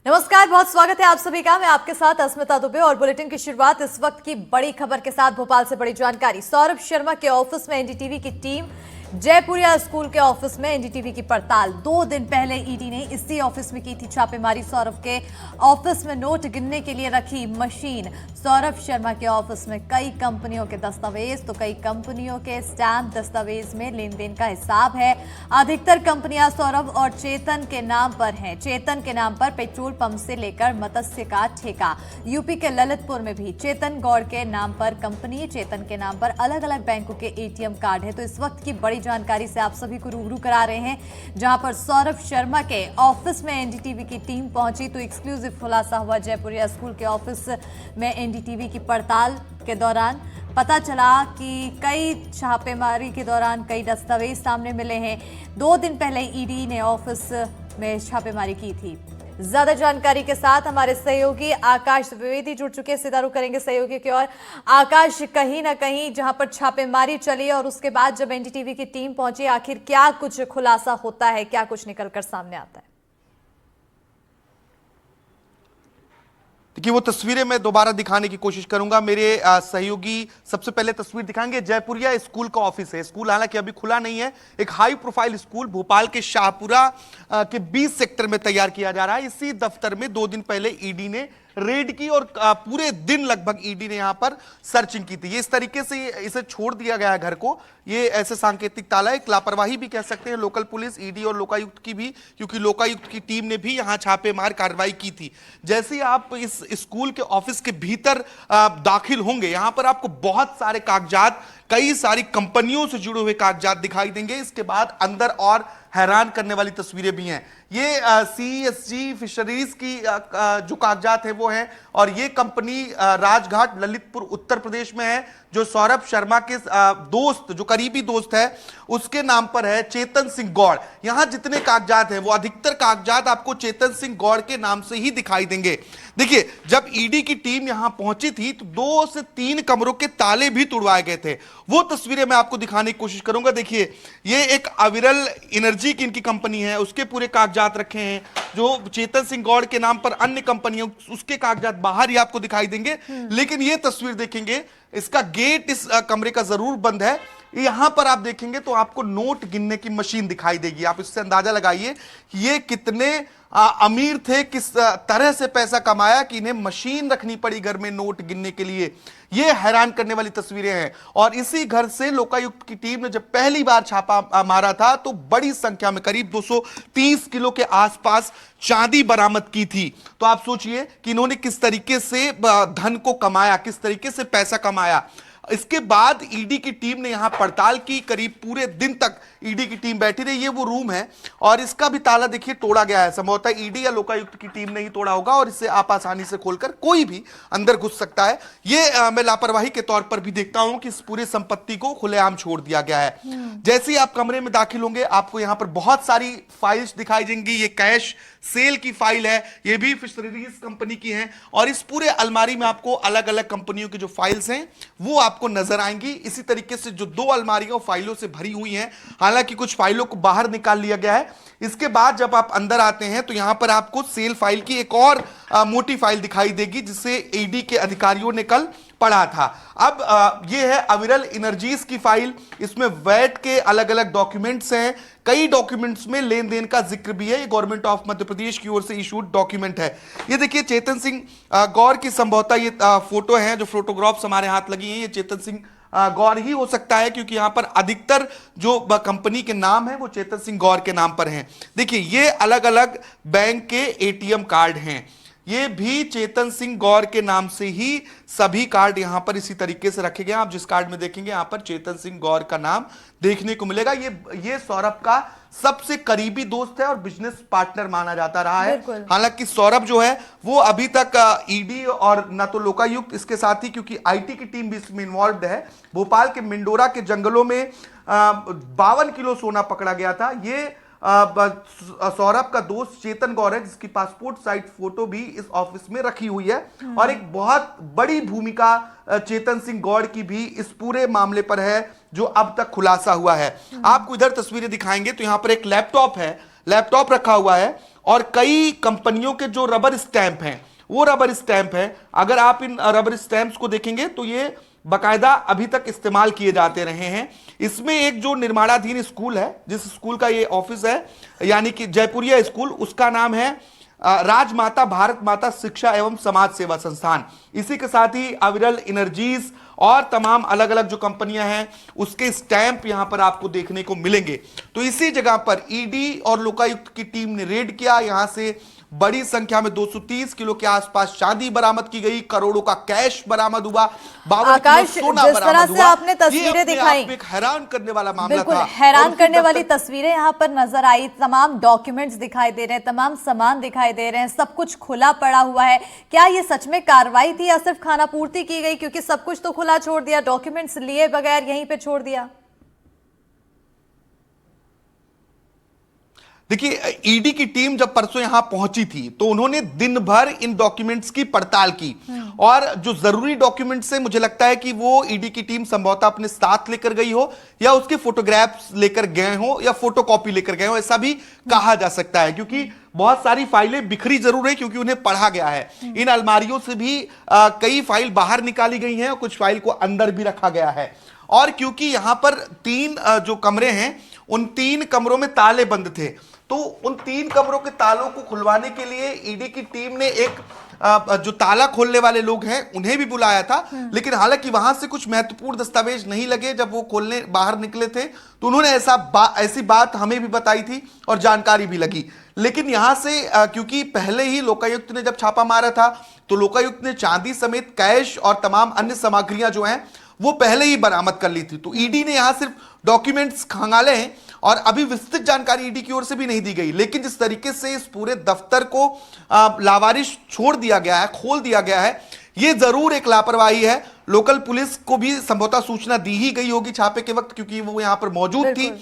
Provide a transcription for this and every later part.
नमस्कार, बहुत स्वागत है आप सभी का। मैं आपके साथ अस्मिता दुबे और बुलेटिन की शुरुआत इस वक्त की बड़ी खबर के साथ। भोपाल से बड़ी जानकारी। सौरभ शर्मा के ऑफिस में एनडीटीवी की टीम, जयपुरिया स्कूल के ऑफिस में एनडीटीवी की पड़ताल। 2 दिन पहले ईडी ने इसी ऑफिस में की थी छापेमारी। सौरभ के ऑफिस में नोट गिनने के लिए रखी मशीन। सौरभ शर्मा के ऑफिस में कई कंपनियों के दस्तावेज, तो कई कंपनियों के स्टैम्प दस्तावेज में लेन देन का हिसाब है। अधिकतर कंपनियां सौरभ और चेतन के नाम पर हैं। चेतन के नाम पर पेट्रोल पंप से लेकर मत्स्य का ठेका। यूपी के ललितपुर में भी चेतन गौड़ के नाम पर कंपनी, चेतन के नाम पर अलग अलग बैंकों के एटीएम कार्ड है। तो इस वक्त की बड़ी जानकारी से आप सभी को रूबरू करा रहे हैं, जहां पर सौरभ शर्मा के ऑफिस में एनडीटीवी की टीम पहुंची तो एक्सक्लूसिव खुलासा हुआ। जयपुरिया स्कूल के ऑफिस में एनडीटीवी की पड़ताल के दौरान पता चला कि कई छापेमारी के दौरान कई दस्तावेज सामने मिले हैं। 2 दिन पहले ईडी ने ऑफिस में छापेमारी की थी। ज्यादा जानकारी के साथ हमारे सहयोगी आकाश द्विवेदी जुड़ चुके हैं। सीधा रुख करेंगे सहयोगी की ओर। आकाश, कहीं ना कहीं जहां पर छापेमारी चली और उसके बाद जब एनडीटीवी की टीम पहुंची, आखिर क्या कुछ खुलासा होता है, क्या कुछ निकलकर सामने आता है? देखिए, वो तस्वीरें मैं दोबारा दिखाने की कोशिश करूंगा। मेरे सहयोगी सबसे पहले तस्वीर दिखाएंगे। जयपुरिया स्कूल का ऑफिस है। स्कूल हालांकि अभी खुला नहीं है। एक हाई प्रोफाइल स्कूल भोपाल के शाहपुरा के 20 सेक्टर में तैयार किया जा रहा है। इसी दफ्तर में 2 दिन पहले ईडी ने रेड की और पूरे दिन लगभग ईडी ने यहां पर सर्चिंग की थी। ये इस तरीके से इसे छोड़ दिया गया है घर को। ये ऐसे सांकेतिक ताला, एक लापरवाही भी कह सकते हैं लोकल पुलिस, ईडी और लोकायुक्त की भी, क्योंकि लोकायुक्त की टीम ने भी यहां छापेमार कार्रवाई की थी। जैसे ही आप इस स्कूल के ऑफिस के भीतर दाखिल होंगे, यहां पर आपको बहुत सारे कागजात, कई सारी कंपनियों से जुड़े हुए कागजात दिखाई देंगे। इसके बाद अंदर और हैरान करने वाली तस्वीरें भी हैं। ये सीएसजी फिशरीज की जो कागजात है वो है, और ये कंपनी राजघाट ललितपुर उत्तर प्रदेश में है, जो सौरभ शर्मा के दोस्त, जो करीबी दोस्त है, उसके नाम पर है, चेतन सिंह गौड़। यहां जितने कागजात हैं वो अधिकतर कागजात आपको चेतन सिंह गौड़ के नाम से ही दिखाई देंगे। देखिए, जब ईडी की टीम यहां पहुंची थी तो 2 से 3 कमरों के ताले भी तुड़वाए गए थे। वो तस्वीरें मैं आपको दिखाने की कोशिश करूंगा। देखिए, ये एक अविरल एनर्जी की इनकी कंपनी है, उसके पूरे कागजात रखे हैं। जो चेतन सिंह गौड़ के नाम पर अन्य कंपनियां, उसके कागजात बाहर ही आपको दिखाई देंगे। लेकिन ये तस्वीर देखेंगे, इसका गेट इस कमरे का जरूर बंद है। यहां पर आप देखेंगे तो आपको नोट गिनने की मशीन दिखाई देगी। आप इससे अंदाजा लगाइए कि ये कितने अमीर थे, किस तरह से पैसा कमाया कि इन्हें मशीन रखनी पड़ी घर में नोट गिनने के लिए। ये हैरान करने वाली तस्वीरें हैं। और इसी घर से लोकायुक्त की टीम ने जब पहली बार छापा मारा था तो बड़ी संख्या में, करीब 230 किलो के आसपास चांदी बरामद की थी। तो आप सोचिए कि इन्होंने किस तरीके से धन को कमाया, किस तरीके से पैसा कमाया। इसके बाद ईडी की टीम ने यहां पड़ताल की। करीब पूरे दिन तक ईडी की टीम बैठी रही। ये वो रूम है और इसका भी ताला देखिए तोड़ा गया है। संभवतः ईडी या लोकायुक्त की टीम ने ही तोड़ा होगा और इसे आप आसानी से खोलकर कोई भी अंदर घुस सकता है। ये मैं लापरवाही के तौर पर भी देखता हूं कि इस पूरे संपत्ति को खुलेआम छोड़ दिया गया है। जैसे ही आप कमरे में दाखिल होंगे, आपको यहां पर बहुत सारी फाइल्स दिखाई देंगी। ये कैश सेल की फाइल है, ये भी फिशरीज कंपनी की है, और इस पूरे अलमारी में आपको अलग अलग कंपनियों की जो फाइल्स हैं वो आपको नजर आएंगी। इसी तरीके से जो 2 अलमारियां फाइलों से भरी हुई हैं, हालांकि कुछ फाइलों को बाहर निकाल लिया गया है। इसके बाद जब आप अंदर आते हैं तो यहां पर आपको सेल फाइल की एक और मोटी फाइल दिखाई देगी, जिसे ईडी के अधिकारियों ने कल पढ़ा था। अब ये है अविरल एनर्जीज की फाइल। इसमें वैट के अलग अलग डॉक्यूमेंट्स हैं। कई डॉक्यूमेंट्स में लेन देन का जिक्र भी है। ये गवर्नमेंट ऑफ मध्य प्रदेश की ओर से इशूड डॉक्यूमेंट है। ये देखिए, चेतन सिंह गौड़ की संभवतः ये फोटो है, जो फोटोग्राफ्स हमारे हाथ लगी हैं, ये चेतन सिंह गौड़ ही हो सकता है, क्योंकि यहां पर अधिकतर जो कंपनी के नाम है वो चेतन सिंह गौड़ के नाम पर हैं। देखिए, ये अलग अलग बैंक के एटीएम कार्ड हैं। ये भी चेतन सिंह गौड़ के नाम से ही सभी कार्ड यहां पर इसी तरीके से रखे गए हैं। आप जिस कार्ड में देखेंगे यहां पर चेतन सिंह गौड़ का नाम देखने को मिलेगा। ये सौरभ का सबसे करीबी दोस्त है और बिजनेस पार्टनर माना जाता रहा है। हालांकि सौरभ जो है वो अभी तक ईडी और न तो लोकायुक्त, इसके साथ ही क्योंकि आईटी की टीम भी इसमें इन्वॉल्व है, भोपाल के मिंडोरा के जंगलों में 52 किलो सोना पकड़ा गया था। ये सौरभ का दोस्त चेतन गौड़ है, जिसकी पासपोर्ट साइज फोटो भी इस ऑफिस में रखी हुई है। और एक बहुत बड़ी भूमिका चेतन सिंह गौड़ की भी इस पूरे मामले पर है, जो अब तक खुलासा हुआ है। आपको इधर तस्वीरें दिखाएंगे तो यहां पर एक लैपटॉप है, लैपटॉप रखा हुआ है और कई कंपनियों के जो रबर स्टैंप हैं वो रबर स्टैंप है। अगर आप इन रबर स्टैंप्स को देखेंगे तो ये बकायदा अभी तक इस्तेमाल किए जाते रहे हैं। इसमें एक जो निर्माणाधीन स्कूल है, जिस स्कूल का ये ऑफिस है, यानी कि जयपुरिया स्कूल, उसका नाम है राजमाता भारत माता शिक्षा एवं समाज सेवा संस्थान। इसी के साथ ही अविरल एनर्जीज और तमाम अलग अलग जो कंपनियां हैं उसके स्टैंप यहां पर आपको देखने को मिलेंगे। तो इसी जगह पर ईडी और लोकायुक्त की टीम ने रेड किया। यहां से बड़ी संख्या में 230 किलो के आसपास चांदी बरामद की गई, करोड़ों का कैश बरामद हुआ, 52 किलो सोना जिस तरह बरामद से हुआ। आपने तस्वीरें दिखाई, एक हैरान करने वाला मामला बिल्कुल था। हैरान और करने वाली तस्वीरें यहां पर नजर आई। तमाम डॉक्यूमेंट्स दिखाई दे रहे हैं, तमाम सामान दिखाई दे रहे हैं, सब कुछ खुला पड़ा हुआ है। क्या ये सच में कार्रवाई थी या सिर्फ खाना पूर्ति की गई? क्योंकि सब कुछ तो खुला छोड़ दिया, डॉक्यूमेंट्स लिए बगैर यहीं पे छोड़ दिया। देखिए, ईडी की टीम जब परसों यहां पहुंची थी तो उन्होंने दिन भर इन डॉक्यूमेंट्स की पड़ताल की, और जो जरूरी डॉक्यूमेंट्स है मुझे लगता है कि वो ईडी की टीम संभवतः अपने साथ लेकर गई हो, या उसके फोटोग्राफ्स लेकर गए हो, या फोटोकॉपी लेकर गए हो, ऐसा भी कहा जा सकता है। क्योंकि बहुत सारी फाइलें बिखरी जरूर है, क्योंकि उन्हें पढ़ा गया है। इन अलमारियों से भी कई फाइल बाहर निकाली गई हैं और कुछ फाइल को अंदर भी रखा गया है। और क्योंकि यहां पर 3 जो कमरे हैं, उन 3 कमरों में ताले बंद थे, तो उन 3 कमरों के तालों को खुलवाने के लिए ईडी की टीम ने एक जो ताला खोलने वाले लोग हैं उन्हें भी बुलाया था। लेकिन हालांकि वहां से कुछ महत्वपूर्ण दस्तावेज नहीं लगे। जब वो खोलने बाहर निकले थे तो उन्होंने ऐसी बात हमें भी बताई थी और जानकारी भी लगी। लेकिन यहां से क्योंकि पहले ही लोकायुक्त ने जब छापा मारा था तो लोकायुक्त ने चांदी समेत कैश और तमाम अन्य सामग्रियां जो हैं वो पहले ही बरामद कर ली थी। तो ईडी ने यहां सिर्फ डॉक्यूमेंट्स खंगाले हैं और अभी विस्तृत जानकारी ईडी की ओर से भी नहीं दी गई। लेकिन जिस तरीके से इस पूरे दफ्तर को लावारिश छोड़ दिया गया है, खोल दिया गया है, यह जरूर एक लापरवाही है। लोकल पुलिस को भी संभवतः सूचना दी ही गई होगी छापे के वक्त, क्योंकि वो यहां पर मौजूद थी।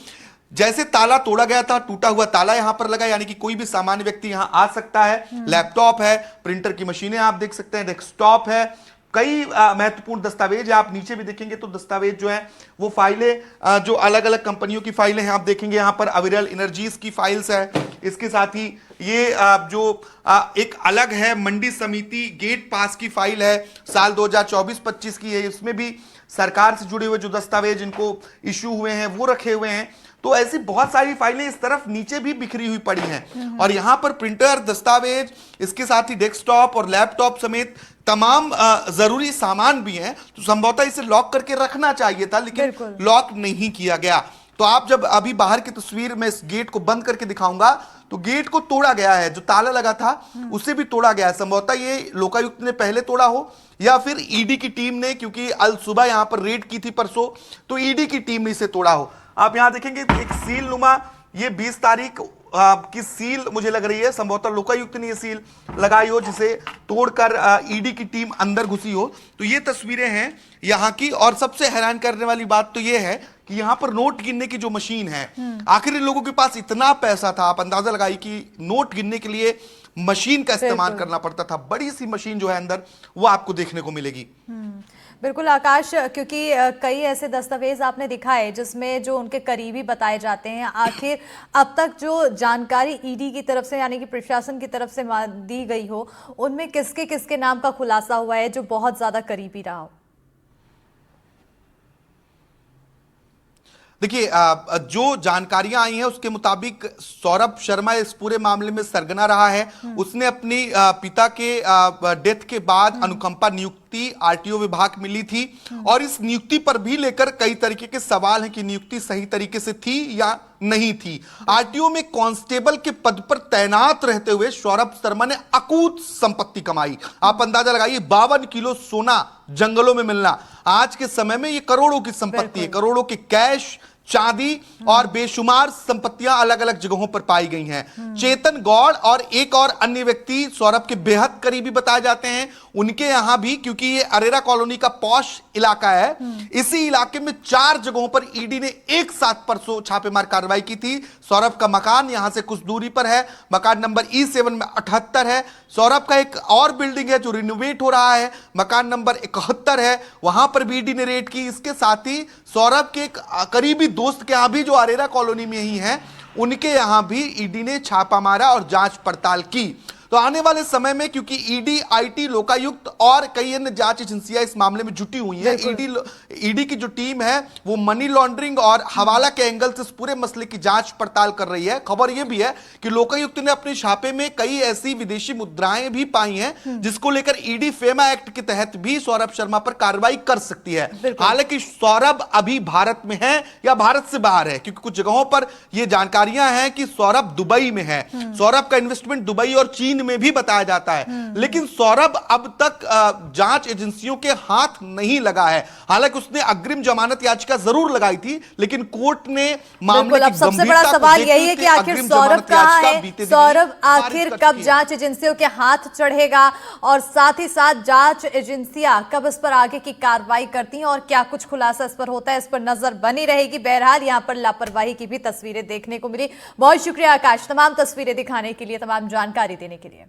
जैसे ताला तोड़ा गया था, टूटा हुआ ताला यहां पर लगा, यानी कि कोई भी सामान्य व्यक्ति यहां आ सकता है। लैपटॉप है, प्रिंटर की मशीनें आप देख सकते हैं, डेस्कटॉप है, कई महत्वपूर्ण दस्तावेज आप नीचे भी देखेंगे तो दस्तावेज जो है वो फाइलें जो अलग अलग कंपनियों की फाइलें हैं आप देखेंगे। यहां पर अविरल एनर्जीज की फाइल्स है। इसके साथ ही ये जो एक अलग है मंडी समिति गेट पास की फाइल है, साल 2024-25 की है। इसमें भी सरकार से जुड़े हुए जो दस्तावेज इनको इश्यू हुए हैं वो रखे हुए हैं। तो ऐसी बहुत सारी फाइलें इस तरफ नीचे भी बिखरी हुई पड़ी हैं। और यहां पर प्रिंटर, दस्तावेज, इसके साथ ही डेस्कटॉप और लैपटॉप समेत तमाम जरूरी सामान भी हैं। तो संभवतः इसे लॉक करके रखना चाहिए था, लेकिन लॉक नहीं किया गया। तो आप जब अभी बाहर की तस्वीर में इस गेट को बंद करके दिखाऊंगा तो गेट को तोड़ा गया है, जो ताला लगा था उसे भी तोड़ा गया है। संभवतः ये लोकायुक्त ने पहले तोड़ा हो या फिर ईडी की टीम ने, क्योंकि अल सुबह यहां पर रेड की थी परसों, तो ईडी की टीम ने इसे तोड़ा हो। आप यहां देखेंगे एक सील नुमा, ये 20 तारीख की सील मुझे लग रही है, संभवतः लोकायुक्त ने ये सील लगाई हो जिसे तोड़कर ईडी की टीम अंदर घुसी हो। तो ये तस्वीरें हैं यहां की। और सबसे हैरान करने वाली बात तो ये है कि यहां पर नोट गिनने की जो मशीन है, आखिर इन लोगों के पास इतना पैसा था, आप अंदाजा लगाइए कि नोट गिनने के लिए मशीन का इस्तेमाल करना पड़ता था। बड़ी सी मशीन जो है अंदर वो आपको देखने को मिलेगी। बिल्कुल आकाश, क्योंकि कई ऐसे दस्तावेज आपने दिखाए जिसमें जो उनके करीबी बताए जाते हैं। आखिर अब तक जो जानकारी ईडी की तरफ से यानी कि प्रशासन की तरफ से दी गई हो, उनमें किसके किसके नाम का खुलासा हुआ है जो बहुत ज्यादा करीबी रहा हो? देखिए, जो जानकारियां आई हैं उसके मुताबिक सौरभ शर्मा इस पूरे मामले में सरगना रहा है। उसने अपनी पिता के डेथ के बाद अनुकंपा नियुक्ति आरटीओ विभाग मिली थी, और इस नियुक्ति पर भी लेकर कई तरीके के सवाल हैं कि नियुक्ति सही तरीके से थी या नहीं थी। आरटीओ में कांस्टेबल के पद पर तैनात रहते हुए सौरभ शर्मा ने अकूत संपत्ति कमाई। आप अंदाजा लगाइए, 52 किलो सोना जंगलों में मिलना, आज के समय में ये करोड़ों की संपत्ति है। करोड़ों के कैश, चांदी और बेशुमार संपत्तियां अलग अलग जगहों पर पाई गई हैं। चेतन गौड़ और एक और अन्य व्यक्ति सौरभ के बेहद करीबी बताए जाते हैं। उनके यहां भी, क्योंकि ये अरेरा कॉलोनी का पॉश इलाका है, इसी इलाके में 4 जगहों पर ईडी ने एक साथ परसों छापेमार कार्रवाई की थी। सौरभ का मकान यहां से कुछ दूरी पर है, मकान नंबर E7 में 78 है। सौरभ का एक और बिल्डिंग है जो रिनोवेट हो रहा है, मकान नंबर 71 है, वहां पर भी ईडी ने रेड की। इसके साथ ही सौरभ के एक करीबी दोस्त के यहां भी, जो अरेरा कॉलोनी में ही है, उनके यहां भी ईडी ने छापा मारा और जांच पड़ताल की। तो आने वाले समय में, क्योंकि ईडी, आईटी, लोकायुक्त और कई अन्य जांच एजेंसियां इस मामले में जुटी हुई हैं, ईडी की जो टीम है वो मनी लॉन्ड्रिंग और हवाला के एंगल से इस पूरे मसले की जांच पड़ताल कर रही है। खबर यह भी है कि लोकायुक्त ने अपने छापे में कई ऐसी विदेशी मुद्राएं भी पाई हैं जिसको लेकर ईडी फेमा एक्ट के तहत भी सौरभ शर्मा पर कार्रवाई कर सकती है। हालांकि सौरभ अभी भारत में है या भारत से बाहर है, क्योंकि कुछ जगहों पर यह जानकारियां हैं कि सौरभ दुबई में है। सौरभ का इन्वेस्टमेंट दुबई और चीन में भी बताया जाता है, लेकिन सौरभ अब तक जांच एजेंसियों के हाथ नहीं लगा है। हालांकि उसने अग्रिम जमानत याचिका जरूर लगाई थी, लेकिन कोर्ट ने मामले की सबसे बड़ा सवाल यही है कि आखिर सौरभ कहां है, सौरभ आखिर कब जांच एजेंसियों के हाथ चढ़ेगा, और साथ ही साथ जांच एजेंसियां कब इस पर आगे की कार्रवाई करती हैं और क्या कुछ खुलासा इस पर होता है, इस पर नजर बनी रहेगी। बहरहाल यहां पर लापरवाही की भी तस्वीरें देखने को मिली। बहुत शुक्रिया आकाश, तमाम तस्वीरें दिखाने के लिए, तमाम जानकारी देने के लिए।